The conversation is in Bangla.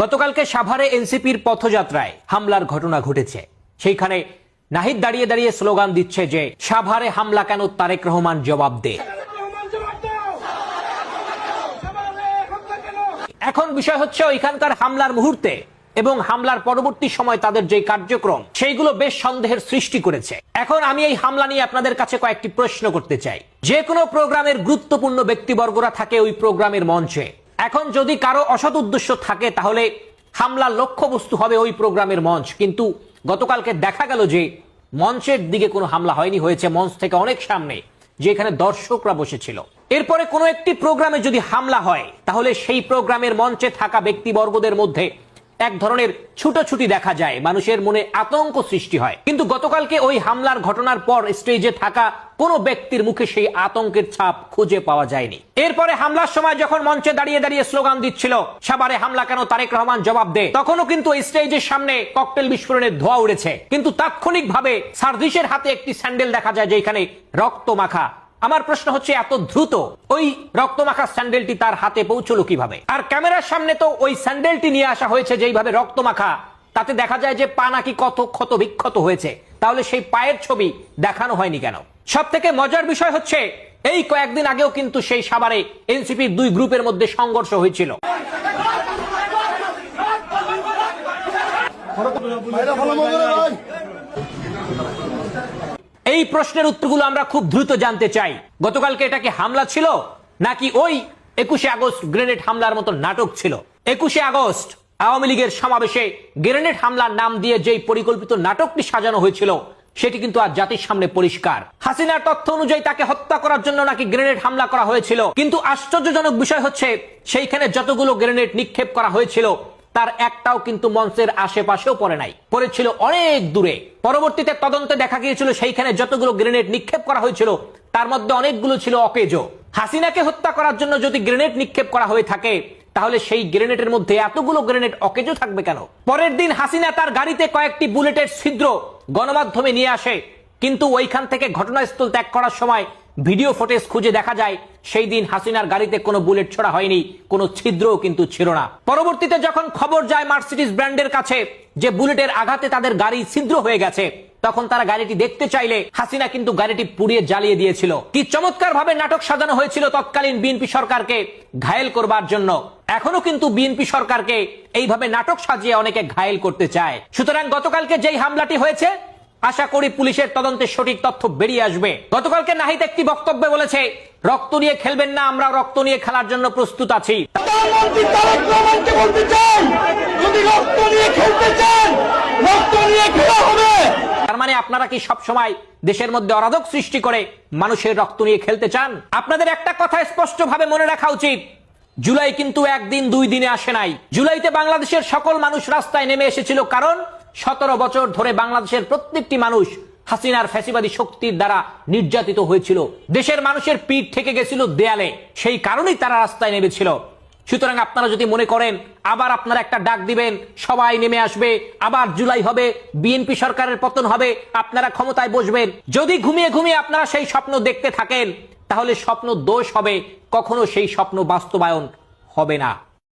গতকালকে সাভারে এনসিপির পথযাত্রায় হামলার ঘটনা ঘটেছে। সেইখানে নাহিদ দাঁড়িয়ে দাঁড়িয়ে স্লোগান দিচ্ছে যে সাভারে হামলা কেন, তারেক রহমান জবাব দে। এখন বিষয় হচ্ছে ওইখানকার হামলার মুহূর্তে এবং হামলার পরবর্তী সময় তাদের যে কার্যক্রম সেইগুলো বেশ সন্দেহের সৃষ্টি করেছে। এখন আমি এই হামলা নিয়ে আপনাদের কাছে কয়েকটি প্রশ্ন করতে চাই। যে কোনো প্রোগ্রামের গুরুত্বপূর্ণ ব্যক্তিবর্গরা থাকে ওই প্রোগ্রামের মঞ্চে। এখন যদি কারো অসৎ উদ্দেশ্য থাকে তাহলে হামলার লক্ষ্যবস্তু হবে ওই প্রোগ্রামের মঞ্চ। কিন্তু গতকালকে দেখা গেল যে মঞ্চের দিকে কোনো হামলা হয়নি, হয়েছে মঞ্চ থেকে অনেক সামনে, যেখানে দর্শকরা বসেছিল। এরপরে কোনো একটি প্রোগ্রামে যদি হামলা হয় তাহলে সেই প্রোগ্রামের মঞ্চে থাকা ব্যক্তিবর্গদের মধ্যে এক ধরনের ছুটোছুটি দেখা যায়, মানুষের মনে আতঙ্ক সৃষ্টি হয়। কিন্তু গতকালকে ওই হামলার ঘটনার পর স্টেজে থাকা কোনো ব্যক্তির মুখে সেই আতঙ্কের ছাপ খুঁজে পাওয়া যায়নি। এরপরে হামলার সময় যখন মঞ্চে দাঁড়িয়ে দাঁড়িয়ে স্লোগান দিচ্ছিল সাভারে হামলা কেন, তারেক রহমান জবাব দে, তখনও কিন্তু স্টেজের সামনে ককটেল বিস্ফোরণের ধোঁয়া উড়েছে। কিন্তু তাৎক্ষণিকভাবে সার্জিসের হাতে একটি স্যান্ডেল দেখা যায় যেখানে রক্ত মাখা। আমার প্রশ্ন হচ্ছে এত দ্রুত ওই রক্তমাখা স্যান্ডেলটি তার হাতে পৌঁছলো কিভাবে? আর ক্যামেরার সামনে তো ওই স্যান্ডেলটি নিয়ে আসা হয়েছে যেইভাবে রক্তমাখা, তাতে দেখা যায় যে পা নাকি কত ক্ষত বিক্ষত হয়েছে, তাহলে সেই পায়ের ছবি দেখানো হয়নি কেন? সব থেকে মজার বিষয় হচ্ছে এই কয়েকদিন আগেও কিন্তু সেই সাভারে এনসিপির দুই গ্রুপের মধ্যে সংঘর্ষ হয়েছিল। এই প্রশ্নের উত্তরগুলো আমরা খুব দ্রুত জানতে চাই। গতকালকে এটা কি হামলা ছিল নাকি ওই 21শে আগস্ট গ্রেনেড হামলার মতো নাটক ছিল? 21শে আগস্ট আওয়ামী লীগের সমাবেশে গ্রেনেড হামলার নাম দিয়ে যেই পরিকল্পিত নাটকটি সাজানো হয়েছিল সেটি কিন্তু আজ জাতির সামনে পরিষ্কার। হাসিনার তথ্য অনুযায়ী তাকে হত্যা করার জন্য নাকি গ্রেনেড হামলা করা হয়েছিল। কিন্তু আশ্চর্যজনক বিষয় হচ্ছে সেইখানে যতগুলো গ্রেনেড নিক্ষেপ করা হয়েছিল তার একটাও কিন্তু মঞ্চের আশেপাশেও পড়ে নাই, পড়েছিল অনেক দূরে। পরবর্তীতে তদন্তে দেখা গিয়েছিল সেইখানে যতগুলো গ্রেনেড নিক্ষেপ করা হয়েছিল তার মধ্যে অনেকগুলো ছিল অকেজো। হাসিনাকে হত্যা করার জন্য যদি গ্রেনেড নিক্ষেপ করা হয়ে থাকে তাহলে সেই গ্রেনেডের মধ্যে এতগুলো গ্রেনেড অকেজো থাকবে কেন? পরের দিন হাসিনা তার গাড়িতে কয়েকটি বুলেটের ছিদ্র গণমাধ্যমে নিয়ে আসে, কিন্তু ওইখান থেকে ঘটনাস্থল ত্যাগ করার সময় ভিডিও ফুটেজ খুঁজে দেখা যায় সেই দিন হাসিনার গাড়িতে কোনো বুলেট ছোড়া হয়নি, কোনো ছিদ্রও কিন্তু ছিল না। পরবর্তীতে যখন খবর যায় মার্সিডিজ ব্র্যান্ডের কাছে যে বুলেটের আঘাতে তাদের গাড়ি ছিদ্র হয়ে গেছে, তখন তারা গাড়িটি দেখতে চাইলে হাসিনা কিন্তু গাড়িটি পুড়িয়ে জ্বালিয়ে দিয়েছিল। কি চমৎকার ভাবে নাটক সাজানো হয়েছিল তৎকালীন বিএনপি সরকারকে ঘায়েল করবার জন্য। এখনো কিন্তু বিএনপি সরকারকে এইভাবে নাটক সাজিয়ে অনেকে ঘায়েল করতে চায়। সুতরাং গতকালকে যেই হামলাটি হয়েছে আশা করি পুলিশের তদন্তে সঠিক তথ্য বেরিয়ে আসবে। গতকালকে নাহিদ একটি বক্তব্যে বলেছে রক্ত নিয়ে খেলবেন না, আমরা রক্ত নিয়ে খেলার জন্য প্রস্তুত আছি। তার মানে আপনারা কি সব সময় দেশের মধ্যে অরাধক সৃষ্টি করে মানুষের রক্ত নিয়ে খেলতে চান? আপনাদের একটা কথা স্পষ্ট ভাবে মনে রাখা উচিত, জুলাই কিন্তু একদিন দুই দিনে আসে নাই। জুলাইতে বাংলাদেশের সকল মানুষ রাস্তায় নেমে এসেছিল, কারণ 17 বছর ধরে বাংলাদেশের প্রত্যেকটি মানুষ হাসিনার ফ্যাসিবাদী শক্তির দ্বারা নির্যাতিত হয়েছিল। দেশের মানুষের পিঠ থেকে গেছিল দেয়ালে, সেই কারণেই তারা রাস্তায় নেমেছিল। সুতরাং আপনারা যদি মনে করেন আবার আপনারা একটা ডাক দিবেন, সবাই নেমে আসবে, আবার জুলাই হবে, বিএনপি সরকারের পতন হবে, আপনারা ক্ষমতায় বসবেন, যদি ঘুমিয়ে ঘুমিয়ে আপনারা সেই স্বপ্ন দেখতে থাকেন তাহলে স্বপ্ন দোষ হবে, কখনো সেই স্বপ্ন বাস্তবায়ন হবে না।